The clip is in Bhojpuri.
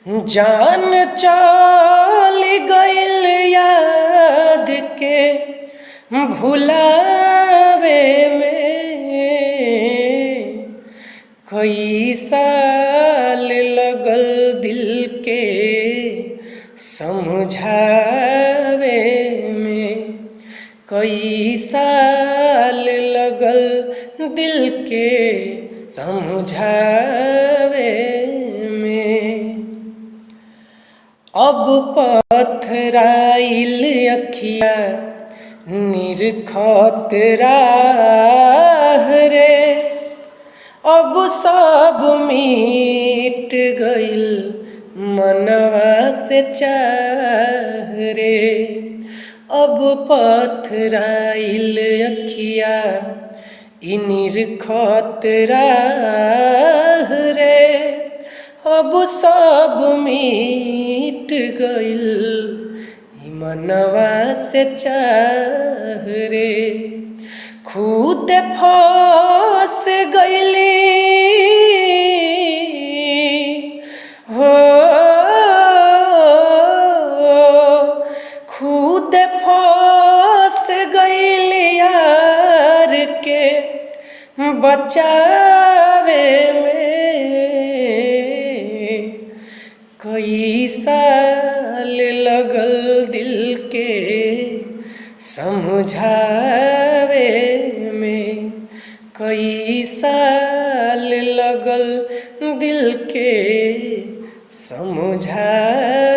जान चल गइल याद के भुलावे में, कई साल लगल दिल के समझावे में, कई साल लगल दिल के समझावे में। अब पथराइल अखिया निरखत राह रे, अब सब मिट गइल मनवा से चाह रे। अब पथराइल अखिया निरखत राह रे, अब सब मिट गइल मनवा से चाह रे। खुद फंस गइली हो, खुद फंस गइली यार के बचावे में, कई साल लगल दिल के समझावे में, कई साल लगल दिल के समझावे